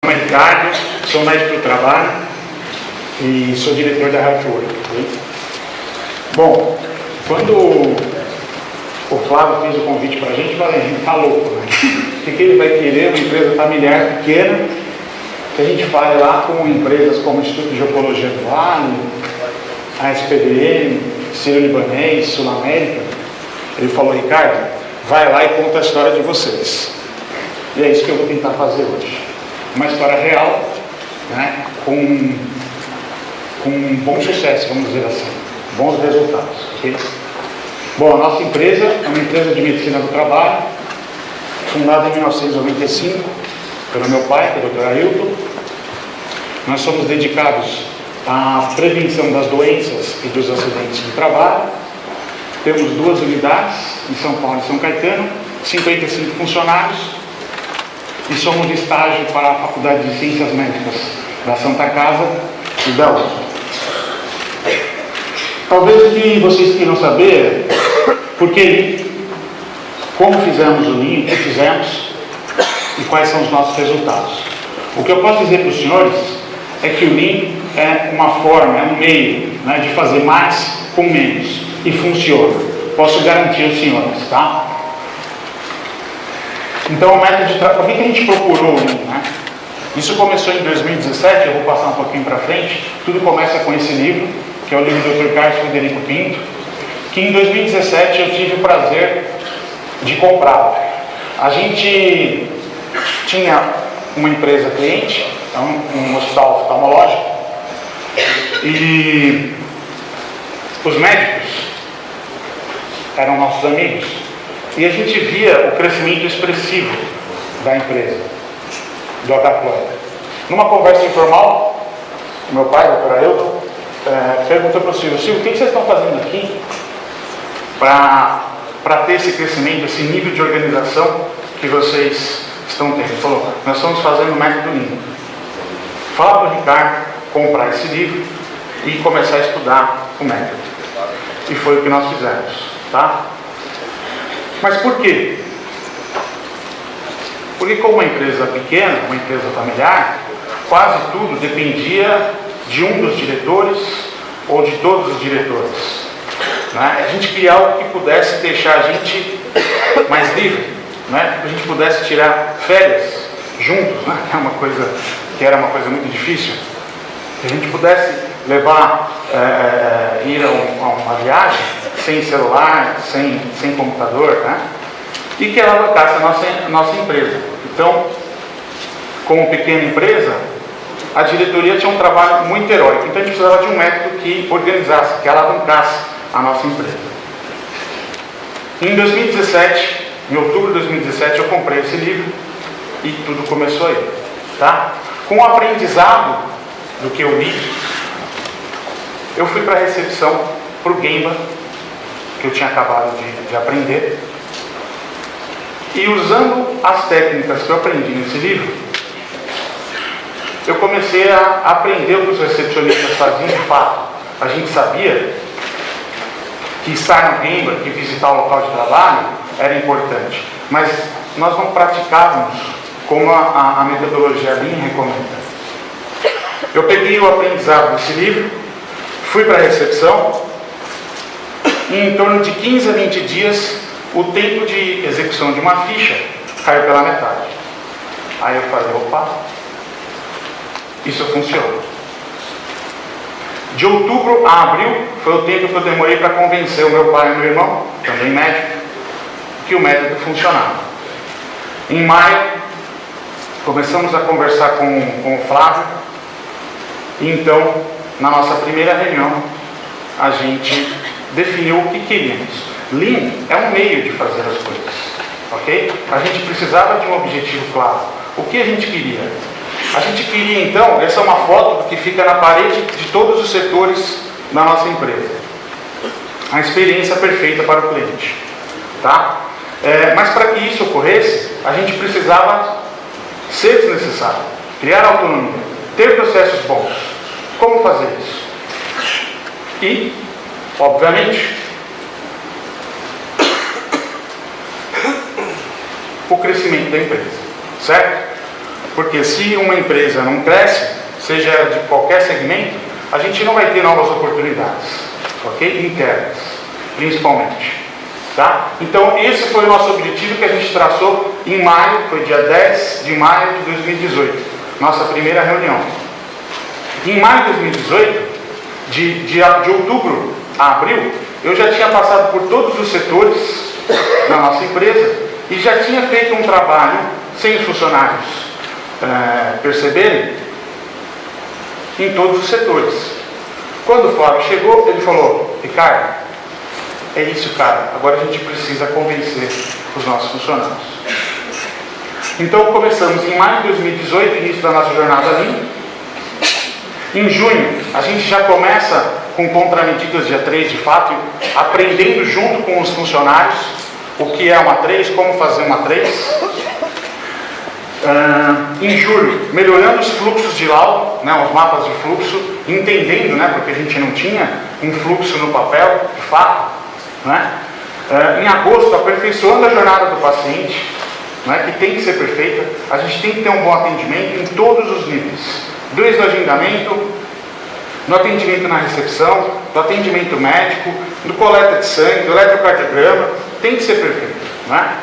Meu nome é Ricardo, sou médico do trabalho e sou diretor da Hardwork. Bom, quando o Flávio fez o convite para a gente falei, tá louco, né? O que ele vai querer? Uma empresa familiar pequena, que a gente fale lá com empresas como o Instituto de Geopologia do Vale, a SPDM, Sírio-Libanês, Sul-América. Ele falou, Ricardo, vai lá e conta a história de vocês. E é isso que eu vou tentar fazer hoje. Uma história real, né, com bom sucesso, vamos dizer assim, bons resultados. Okay? Bom, a nossa empresa é uma empresa de medicina do trabalho, fundada em 1995 pelo meu pai, que é o Dr. Ailton. Nós somos dedicados à prevenção das doenças e dos acidentes de trabalho. Temos 2 unidades em São Paulo e São Caetano, 55 funcionários. E somos de estágio para a Faculdade de Ciências Médicas da Santa Casa e da USP. Talvez o que vocês queiram saber por que, como fizemos o Lean, o que fizemos e quais são os nossos resultados. O que eu posso dizer para os senhores é que o Lean é uma forma, é um meio, né, de fazer mais com menos e funciona. Posso garantir aos senhores, tá? Então, o método de trabalho, por que a gente procurou o Lean, né? Isso começou em 2017, eu vou passar um pouquinho para frente. Tudo começa com esse livro, que é o livro do Dr. Carlos Frederico Pinto, que em 2017 eu tive o prazer de comprar. A gente tinha uma empresa cliente, um hospital oftalmológico, e os médicos eram nossos amigos. E a gente via o crescimento expressivo da empresa, do H-Plan. Numa conversa informal, meu pai, o Dr. Ailton, perguntou para o Silvio, o que vocês estão fazendo aqui para ter esse crescimento, esse nível de organização que vocês estão tendo? Ele falou, nós estamos fazendo o método Lean. Fala para o Ricardo comprar esse livro e começar a estudar o método. E foi o que nós fizemos, tá? Mas por quê? Porque como uma empresa pequena, uma empresa familiar, quase tudo dependia de um dos diretores ou de todos os diretores. Né? A gente queria algo que pudesse deixar a gente mais livre, né? Que a gente pudesse tirar férias juntos, né? Que era uma coisa muito difícil. Que a gente pudesse levar, ir a uma viagem sem celular, sem computador, né? E que ela alocasse a nossa empresa. Então, como pequena empresa, a diretoria tinha um trabalho muito heróico. Então a gente precisava de um método que organizasse, que alavancasse a nossa empresa. Em 2017, em outubro de 2017, eu comprei esse livro e tudo começou aí, tá? Com o aprendizado do que eu li, eu fui para a recepção, para o Gemba, que eu tinha acabado de aprender, e usando as técnicas que eu aprendi nesse livro, eu comecei a aprender o que os recepcionistas faziam de fato. A gente sabia que estar no Gemba, que visitar o local de trabalho, era importante, mas nós não praticávamos como a metodologia Lean recomenda. Eu peguei o aprendizado desse livro, fui para a recepção, e em torno de 15 a 20 dias, o tempo de execução de uma ficha caiu pela metade. Aí eu falei, opa, isso funciona. De outubro a abril, foi o tempo que eu demorei para convencer o meu pai e meu irmão, também médico, que o método funcionava. Em maio, começamos a conversar com o Flávio, e então, na nossa primeira reunião, a gente definiu o que queríamos. Lean é um meio de fazer as coisas, ok? A gente precisava de um objetivo claro. O que a gente queria? A gente queria, então, essa é uma foto que fica na parede de todos os setores da nossa empresa. A experiência perfeita para o cliente, tá? Mas para que isso ocorresse, a gente precisava ser desnecessário, criar autonomia, ter processos bons. Como fazer isso? E, obviamente, o crescimento da empresa, certo? Porque se uma empresa não cresce, seja de qualquer segmento, a gente não vai ter novas oportunidades, ok? Internas, principalmente. Tá? Então esse foi o nosso objetivo que a gente traçou em maio, foi dia 10 de maio de 2018, nossa primeira reunião. Em maio de 2018, de outubro a abril, eu já tinha passado por todos os setores da nossa empresa e já tinha feito um trabalho sem os funcionários perceberem, em todos os setores. Quando o Flávio chegou, ele falou: Ricardo, é isso, cara, agora a gente precisa convencer os nossos funcionários. Então começamos em maio de 2018, início da nossa jornada ali. Em junho, a gente já começa com contramedidas de A3 de fato, aprendendo junto com os funcionários o que é uma A3, como fazer uma A3. Em julho, melhorando os fluxos de laudo, né, os mapas de fluxo, entendendo, né, porque a gente não tinha um fluxo no papel, de fato. Né? Em agosto, aperfeiçoando a jornada do paciente, né, que tem que ser perfeita. A gente tem que ter um bom atendimento em todos os níveis, desde o agendamento, no atendimento na recepção, do atendimento médico, do coleta de sangue, do eletrocardiograma, tem que ser perfeito. Né?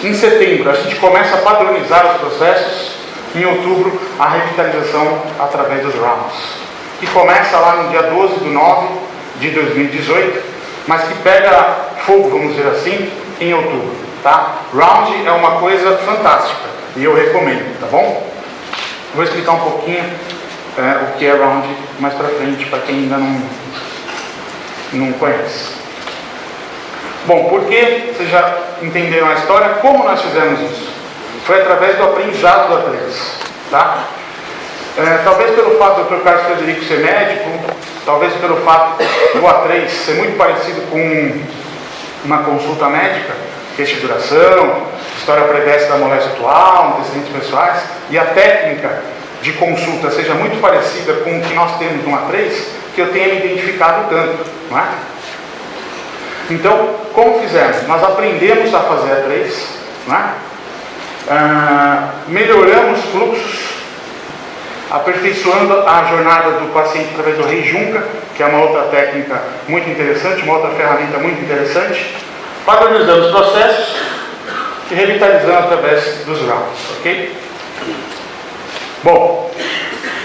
Em setembro, a gente começa a padronizar os processos. Em outubro, a revitalização através dos rounds, que começa lá no dia 12/9 de 2018, mas que pega fogo, vamos dizer assim, em outubro. Tá? Round é uma coisa fantástica e eu recomendo, tá bom? Vou explicar um pouquinho o que é Round mais pra frente, para quem ainda não conhece. Bom, porque vocês já entenderam a história, como nós fizemos isso? Foi através do aprendizado do A3. Tá? Talvez pelo fato do Dr. Carlos Frederico ser médico, talvez pelo fato do A3 ser muito parecido com uma consulta médica, textiduração, história pregressa da moléstia atual, antecedentes pessoais, e a técnica de consulta seja muito parecida com o que nós temos no A3, que eu tenha me identificado tanto. Não é? Então, como fizemos? Nós aprendemos a fazer A3, não é? Melhoramos fluxos, aperfeiçoando a jornada do paciente através do Rei Junca, que é uma outra técnica muito interessante, uma outra ferramenta muito interessante, padronizando os processos e revitalizando através dos rounds, ok? Bom,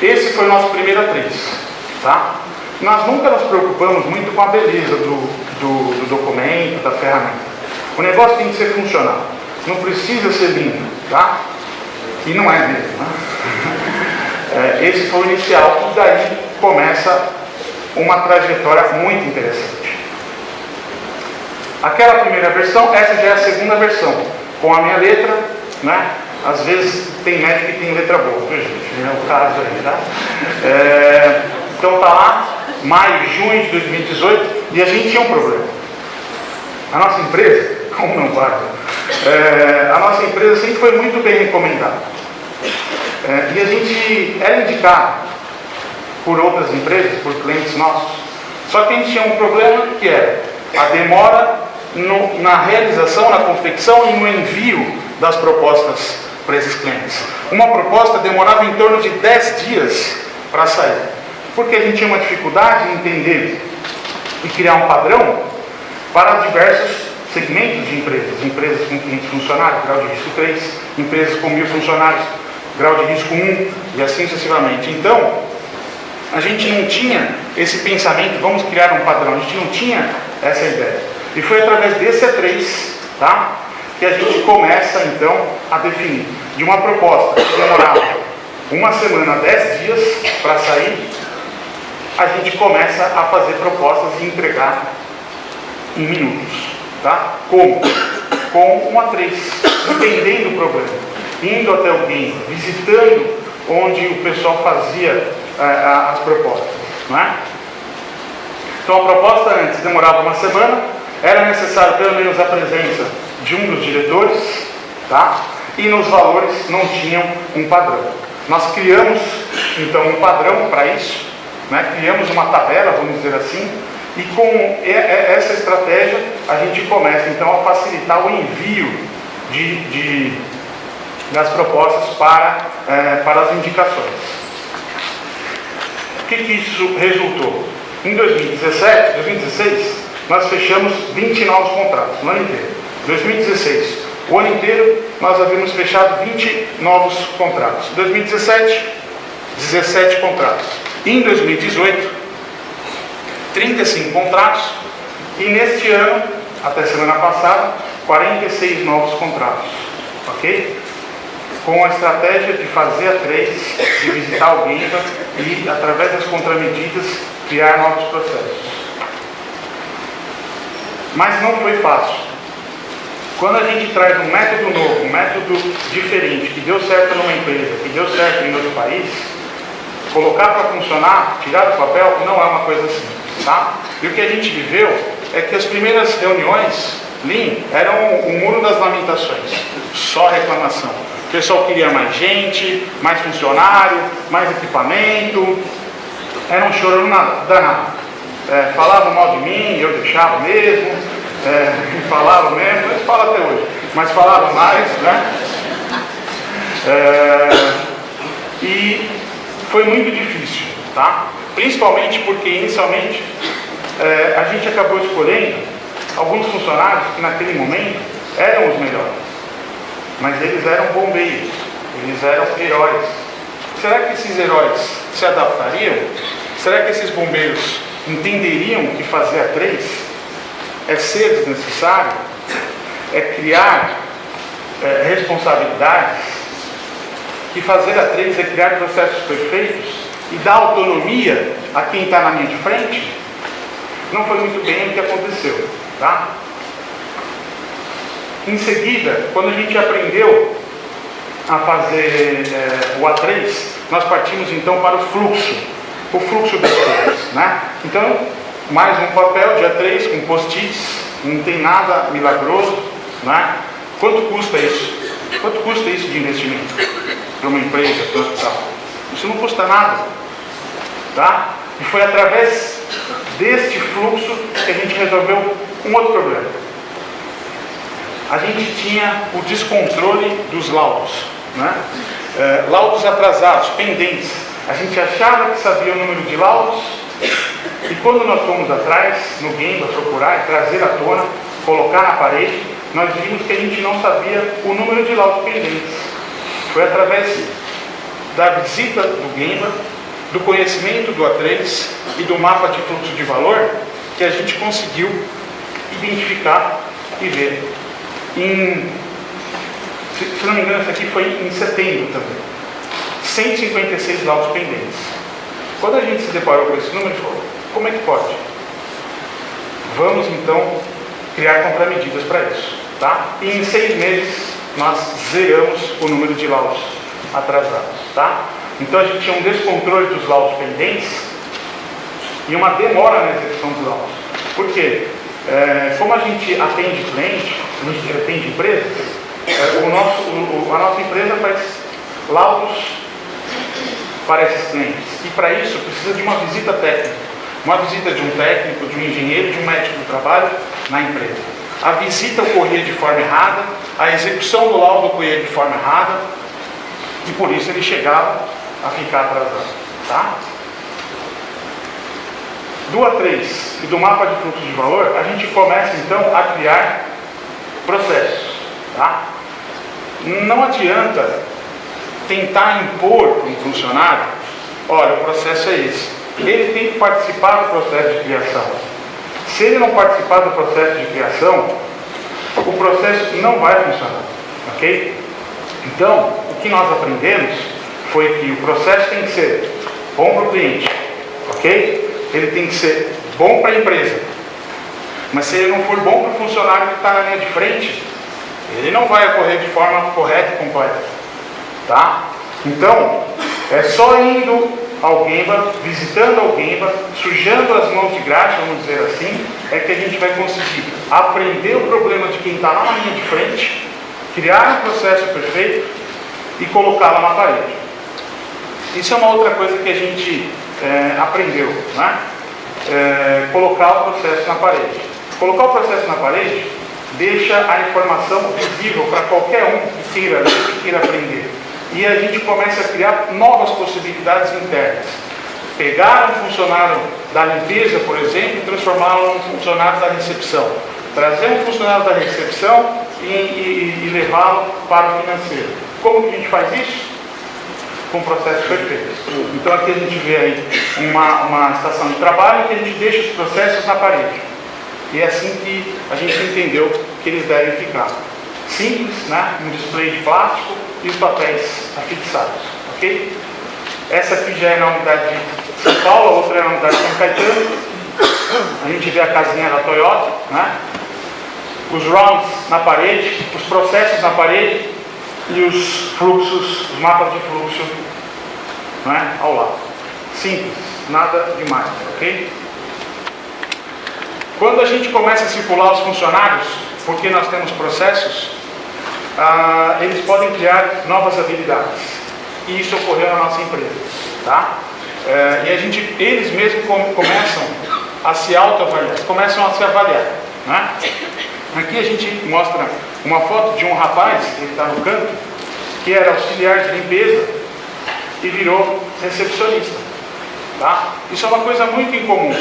esse foi o nosso primeiro A3, tá? Nós nunca nos preocupamos muito com a beleza do documento, da ferramenta. O negócio tem que ser funcional, não precisa ser lindo, tá? E não é mesmo, né? Esse foi o inicial, e daí começa uma trajetória muito interessante. Aquela primeira versão, essa já é a segunda versão, com a minha letra, né? Às vezes tem médico que tem letra boa, viu, gente? É o caso aí, tá? Então tá lá, maio, junho de 2018, e a gente tinha um problema. A nossa empresa, como não vai? A nossa empresa sempre foi muito bem recomendada. E a gente era indicado por outras empresas, por clientes nossos. Só que a gente tinha um problema que era a demora na realização, na confecção e no envio das propostas para esses clientes. Uma proposta demorava em torno de 10 dias para sair, porque a gente tinha uma dificuldade em entender e criar um padrão para diversos segmentos de empresas. Empresas com 500 funcionários, grau de risco 3, empresas com 1000 funcionários, grau de risco 1, e assim sucessivamente. Então, a gente não tinha esse pensamento, vamos criar um padrão, a gente não tinha essa ideia. E foi através desse A3, tá, que a gente começa, então, a definir. De uma proposta que demorava uma semana, 10 dias para sair, a gente começa a fazer propostas e entregar em minutos. Tá? Como? Com um A3, entendendo o problema, indo até alguém, visitando onde o pessoal fazia as propostas. Não é? Então a proposta antes demorava uma semana, era necessário pelo menos a presença de um dos diretores, tá? E nos valores não tinham um padrão. Nós criamos então um padrão para isso, né? Criamos uma tabela, vamos dizer assim, e com essa estratégia a gente começa então a facilitar o envio das propostas para as indicações. O que isso resultou? Em 2016, nós fechamos 20 novos contratos, no ano inteiro. 2016, o ano inteiro, nós havíamos fechado 20 novos contratos. 2017, 17 contratos. E em 2018, 35 contratos. E neste ano, até semana passada, 46 novos contratos. Ok? Com a estratégia de fazer a trades, de visitar o Gemba e, através das contramedidas, criar novos processos. Mas não foi fácil. Quando a gente traz um método novo, um método diferente, que deu certo numa empresa, que deu certo em outro país, colocar para funcionar, tirar do papel, não é uma coisa simples, tá? E o que a gente viveu é que as primeiras reuniões, Lean, eram o muro das lamentações, só reclamação. O pessoal queria mais gente, mais funcionário, mais equipamento. Era um choro danado. Falavam mal de mim, eu deixava mesmo. Falavam mesmo, eles falam até hoje, mas falavam mais, né? E foi muito difícil, tá? Principalmente porque inicialmente a gente acabou escolhendo alguns funcionários que naquele momento eram os melhores. Mas eles eram bombeiros, eles eram heróis. Será que esses heróis se adaptariam? Será que esses bombeiros entenderiam que fazer a três é ser desnecessário? É criar responsabilidades? Que fazer a três é criar processos perfeitos e dar autonomia a quem está na linha de frente? Não foi muito bem o que aconteceu, tá? Em seguida, quando a gente aprendeu a fazer o A3, nós partimos então para o fluxo das coisas, né? Então, mais um papel de A3 com post-its, não tem nada milagroso, né? Quanto custa isso? Quanto custa isso de investimento para uma empresa, para um hospital? Isso não custa nada, tá? E foi através deste fluxo que a gente resolveu um outro problema. A gente tinha o descontrole dos laudos, né? Laudos atrasados, pendentes. A gente achava que sabia o número de laudos e quando nós fomos atrás, no Gemba, procurar e trazer à tona, colocar na parede, nós vimos que a gente não sabia o número de laudos pendentes. Foi através da visita do Gemba, do conhecimento do A3 e do mapa de fluxo de valor que a gente conseguiu identificar e ver. Se não me engano, isso aqui foi em setembro também. 156 laudos pendentes. Quando a gente se deparou com esse número, a gente falou, como é que pode? Vamos então criar contramedidas para isso, tá? E em 6 meses nós zeramos o número de laudos atrasados, tá? Então a gente tinha um descontrole dos laudos pendentes e uma demora na execução dos laudos. Por quê? Como a gente atende cliente, a gente atende empresa, a nossa empresa faz laudos para esses clientes. E para isso precisa de uma visita técnica. Uma visita de um técnico, de um engenheiro, de um médico do trabalho na empresa. A visita ocorria de forma errada, a execução do laudo ocorria de forma errada, e por isso ele chegava a ficar atrasado. Tá? Do A3 e do mapa de fluxo de valor, a gente começa então a criar processos. Tá? Não adianta tentar impor para um funcionário, olha, o processo é esse. Ele tem que participar do processo de criação. Se ele não participar do processo de criação, o processo não vai funcionar. Ok? Então, o que nós aprendemos foi que o processo tem que ser bom para o cliente. Ok? Ele tem que ser bom para a empresa. Mas se ele não for bom para o funcionário que está na linha de frente, ele não vai ocorrer de forma correta e completa. Tá? Então, é só indo ao Gemba, visitando ao Gemba, sujando as mãos de graxa, vamos dizer assim, é que a gente vai conseguir aprender o problema de quem está lá na linha de frente, criar um processo perfeito e colocá-lo na parede. Isso é uma outra coisa que a gente aprendeu, né? Colocar o processo na parede. Colocar o processo na parede deixa a informação visível para qualquer um que queira ler, que queira aprender. E a gente começa a criar novas possibilidades internas. Pegar um funcionário da limpeza, por exemplo, e transformá-lo num funcionário da recepção. Trazer um funcionário da recepção e levá-lo para o financeiro. Como que a gente faz isso? Com processos perfeitos. Então aqui a gente vê aí uma estação de trabalho que a gente deixa os processos na parede. E é assim que a gente entendeu que eles devem ficar. Simples, né? Um display de plástico e os papéis afixados. Ok? Essa aqui já é na unidade de São Paulo, a outra é na unidade de São Caetano. A gente vê a casinha da Toyota, né? Os ROMs na parede, os processos na parede e os fluxos, os mapas de fluxo, né? Ao lado. Simples, nada demais, ok? Quando a gente começa a circular os funcionários, porque nós temos processos, eles podem criar novas habilidades. E isso ocorreu na nossa empresa, tá? E eles mesmos começam a se autoavaliar, começam a se avaliar, né? Aqui a gente mostra uma foto de um rapaz, ele está no canto, que era auxiliar de limpeza e virou recepcionista, tá? Isso é uma coisa muito incomum.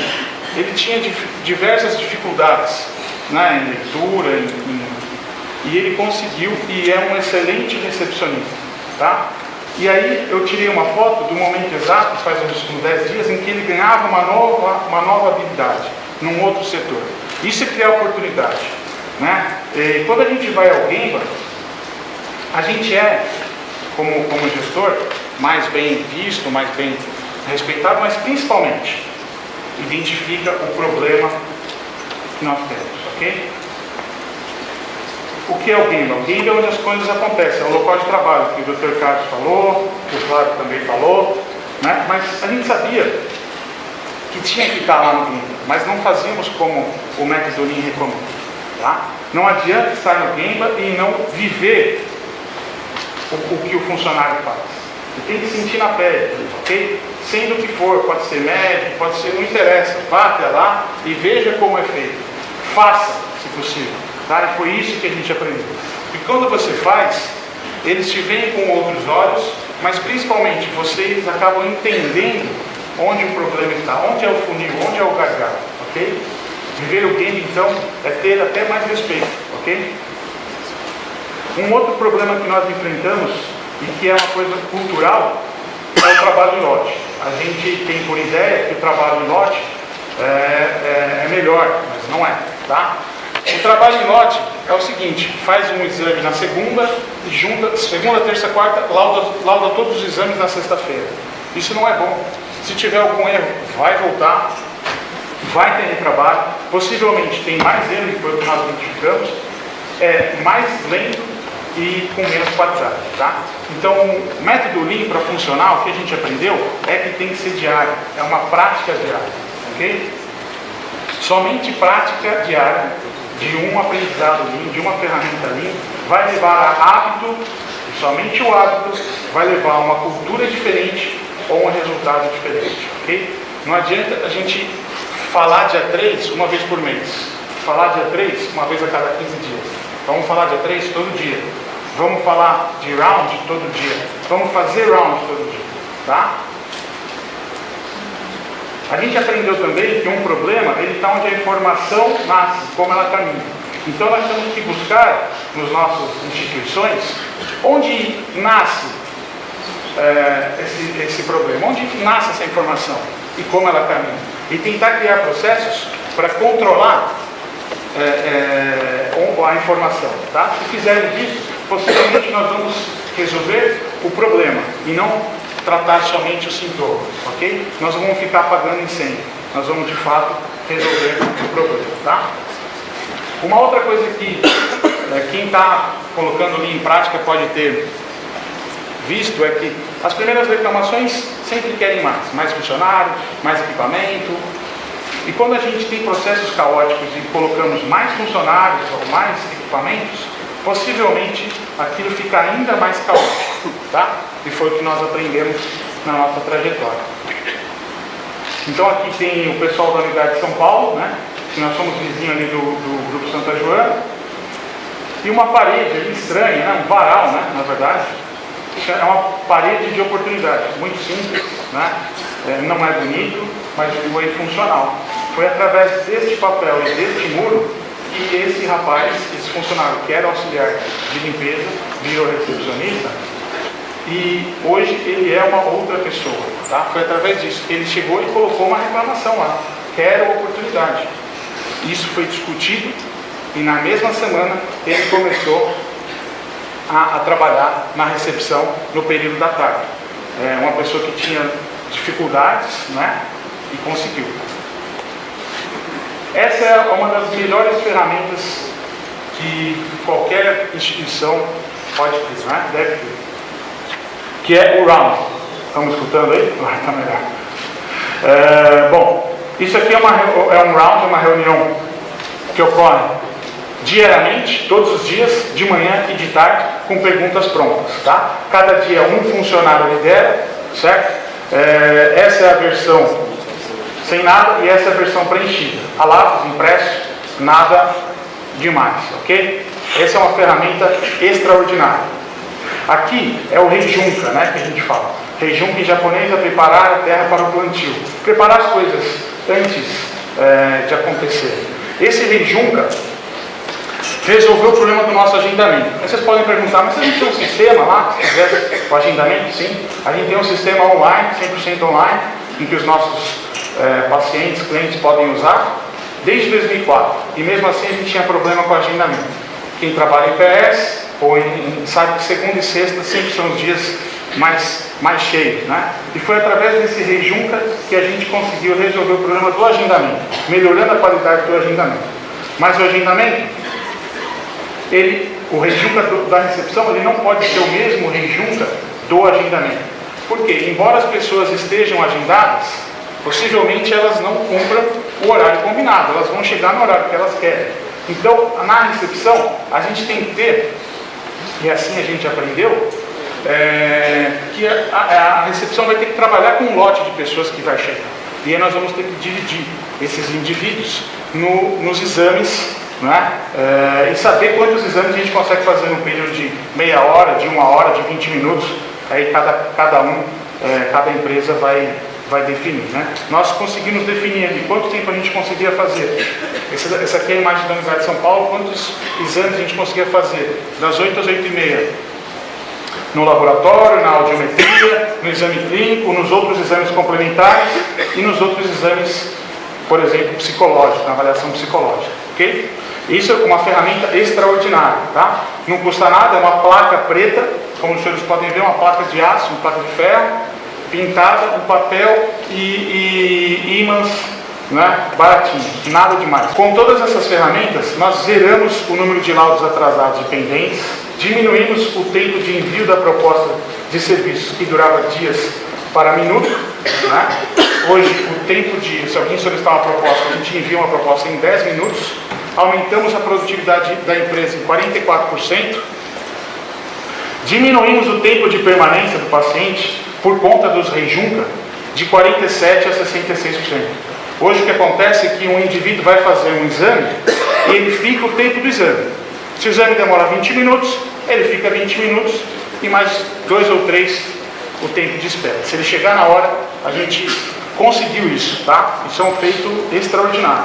Ele tinha diversas dificuldades, né, em leitura, e ele conseguiu, e é um excelente recepcionista, tá? E aí eu tirei uma foto do momento exato, faz uns 10 dias, em que ele ganhava uma nova habilidade num outro setor. Isso é criar oportunidade, né? E quando a gente vai ao Gemba, a gente é, como gestor, mais bem visto, mais bem respeitado, mas principalmente identifica o problema que nós temos, ok? O que é o Gemba? O Gemba é onde as coisas acontecem, é o local de trabalho, que o Dr. Carlos falou, o Flávio também falou, né? Mas a gente sabia que tinha que estar lá no Gemba, mas não fazíamos como o método Lean recomenda, tá? Não adianta estar no Gemba e não viver o que o funcionário faz. Você tem que sentir na pele, ok? Sendo o que for, pode ser médico, pode ser, não interessa, vá até lá e veja como é feito. Faça, se possível. Tá? E foi isso que a gente aprendeu. E quando você faz, eles te veem com outros olhos, mas principalmente vocês acabam entendendo onde o problema está, onde é o funil, onde é o gargalo, ok? Viver o game, então, é ter até mais respeito, ok? Um outro problema que nós enfrentamos, e que é uma coisa cultural, é o trabalho em lote. A gente tem por ideia que o trabalho em lote é melhor, mas não é, tá? O trabalho em lote é o seguinte: faz um exame na segunda, e junta segunda, terça, quarta, lauda todos os exames na sexta-feira. Isso não é bom. Se tiver algum erro, vai voltar, vai ter retrabalho, possivelmente tem mais erro que foi o que nós identificamos, é mais lento e com menos qualidade, tá? Então, o método Lean para funcionar, o que a gente aprendeu é que tem que ser diário, é uma prática diária, ok? Somente prática diária de um aprendizado Lean, de uma ferramenta Lean, vai levar a hábito, e somente o hábito vai levar a uma cultura diferente ou um resultado diferente, ok? Não adianta a gente falar dia 3 uma vez por mês, falar dia 3 uma vez a cada 15 dias. Vamos falar dia 3 todo dia. Vamos falar de round todo dia. Vamos fazer round todo dia, tá? A gente aprendeu também que um problema, ele está onde a informação nasce, como ela caminha. Então nós temos que buscar nas nossas instituições onde nasce esse problema, onde nasce essa informação e como ela caminha. E tentar criar processos para controlar a informação, tá? Se fizermos isso, possivelmente nós vamos resolver o problema e não tratar somente o sintoma, ok? Nós não vamos ficar apagando incêndio, nós vamos de fato resolver o problema, tá? Uma outra coisa que quem está colocando ali em prática pode ter visto é que as primeiras reclamações sempre querem mais funcionários, mais equipamento. E quando a gente tem processos caóticos e colocamos mais funcionários ou mais equipamentos, possivelmente aquilo fica ainda mais caótico, tá? E foi o que nós aprendemos na nossa trajetória. Então aqui tem o pessoal da unidade de São Paulo, né? Que nós somos vizinhos ali do Grupo Santa Joana. e uma parede estranha, né? Um varal, né? Na verdade, é uma parede de oportunidade, muito simples, né? Não é bonito, mas foi funcional. Foi através deste papel e deste muro que esse rapaz, esse funcionário que era auxiliar de limpeza, virou recepcionista, e hoje ele é uma outra pessoa, tá? Foi através disso. Ele chegou e colocou uma reclamação lá, quero oportunidade. Isso foi discutido e na mesma semana ele começou a trabalhar na recepção no período da tarde. É uma pessoa que tinha dificuldades, né? E conseguiu. Essa é uma das melhores ferramentas que qualquer instituição pode ter, né? Deve ter. Que é o round. Estamos escutando aí? Está melhor. Bom, isso aqui é um round, uma reunião que ocorre diariamente, todos os dias, de manhã e de tarde, com perguntas prontas, tá? Cada dia um funcionário lidera, certo? Essa é a versão sem nada e essa é a versão preenchida. A lápis, impresso, nada demais, ok? Essa é uma ferramenta extraordinária. Aqui é o Reijunka, né, que a gente fala. Reijunka em japonês é preparar a terra para o plantio. Preparar as coisas antes de acontecer. Esse Reijunka resolveu o problema do nosso agendamento. Aí vocês podem perguntar, mas a gente tem um sistema lá, se quiser, o agendamento? Sim. A gente tem um sistema online, 100% online, em que os nossos pacientes, clientes podem usar, desde 2004. E mesmo assim a gente tinha problema com o agendamento. Quem trabalha em PS, sabe que segunda e sexta sempre são os dias mais cheios, né? E foi através desse Reijunka que a gente conseguiu resolver o problema do agendamento, melhorando a qualidade do agendamento. Mas o agendamento, o Reijunka da recepção, ele não pode ser o mesmo Reijunka do agendamento. Por quê? Embora as pessoas estejam agendadas, possivelmente elas não cumpram o horário combinado, elas vão chegar no horário que elas querem. Então, na recepção, a gente tem que ter, e assim a gente aprendeu, que a recepção vai ter que trabalhar com um lote de pessoas que vai chegar. E aí nós vamos ter que dividir esses indivíduos nos exames, né? E saber quantos exames a gente consegue fazer num período de meia hora, de 1 hora, de 20 minutos. Aí cada empresa vai definir, né? Nós conseguimos definir ali quanto tempo a gente conseguia fazer. Essa aqui é a imagem da Universidade de São Paulo, quantos exames a gente conseguia fazer, das 8 às 8h30. No laboratório, na audiometria, no exame clínico, nos outros exames complementares e nos outros exames, por exemplo, psicológicos, na avaliação psicológica, ok? Isso é uma ferramenta extraordinária, tá? Não custa nada, é uma placa preta, como os senhores podem ver, uma placa de aço, uma placa de ferro, pintada, um papel e ímãs, né, baratinhos, nada demais. Com todas essas ferramentas, nós zeramos o número de laudos atrasados e pendentes, diminuímos o tempo de envio da proposta de serviços que durava dias para minuto, né? Hoje, o tempo se alguém solicitar uma proposta, a gente envia uma proposta em 10 minutos, aumentamos a produtividade da empresa em 44%, diminuímos o tempo de permanência do paciente por conta dos Reijunka de 47% a 66%. Hoje o que acontece é que um indivíduo vai fazer um exame e ele fica o tempo do exame. Se o exame demora 20 minutos, ele fica 20 minutos e mais 2 ou 3 o tempo de espera. Se ele chegar na hora, a gente conseguiu isso, tá? Isso é um feito extraordinário.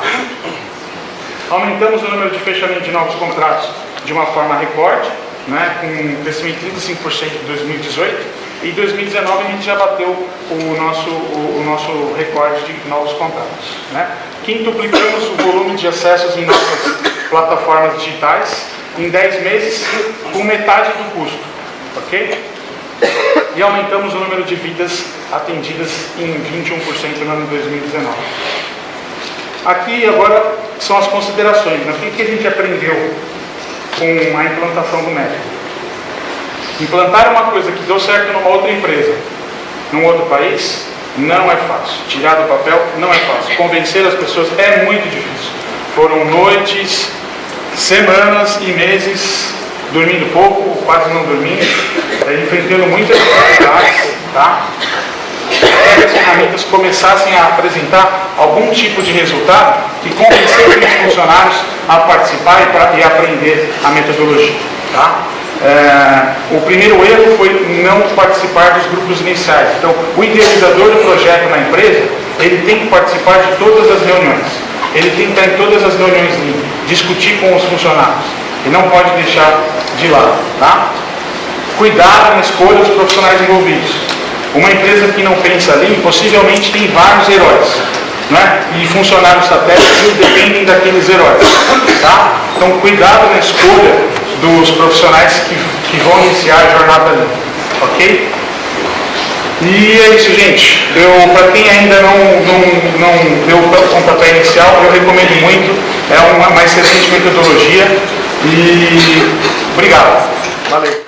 Aumentamos o número de fechamento de novos contratos de uma forma recorde, né, com um crescimento de 35% em 2018. E em 2019 a gente já bateu o nosso recorde de novos contratos, né? Quintuplicamos o volume de acessos em nossas plataformas digitais em 10 meses, com metade do custo, ok? E aumentamos o número de vidas atendidas em 21% no ano de 2019. Aqui agora são as considerações, né? O que a gente aprendeu com a implantação do método? Implantar uma coisa que deu certo numa outra empresa, num outro país, não é fácil. Tirar do papel não é fácil. Convencer as pessoas é muito difícil. Foram noites, semanas e meses dormindo pouco, quase não dormindo, enfrentando muitas dificuldades, tá? até que as ferramentas começassem a apresentar algum tipo de resultado que convencesse os funcionários a participar e aprender a metodologia. Tá? O primeiro erro foi não participar dos grupos iniciais. Então, o idealizador do projeto na empresa, ele tem que participar de todas as reuniões. Ele tem que estar em todas as reuniões, discutir com os funcionários. E não pode deixar de lado. Tá? Cuidado na escolha dos profissionais envolvidos. Uma empresa que não pensa ali, possivelmente tem vários heróis, né? E funcionários satélites dependem daqueles heróis. Tá? Então, cuidado na escolha dos profissionais que vão iniciar a jornada ali. Ok? E é isso, gente. Para quem ainda não deu o pontapé inicial, eu recomendo muito. É uma excelente metodologia. E obrigado. Valeu.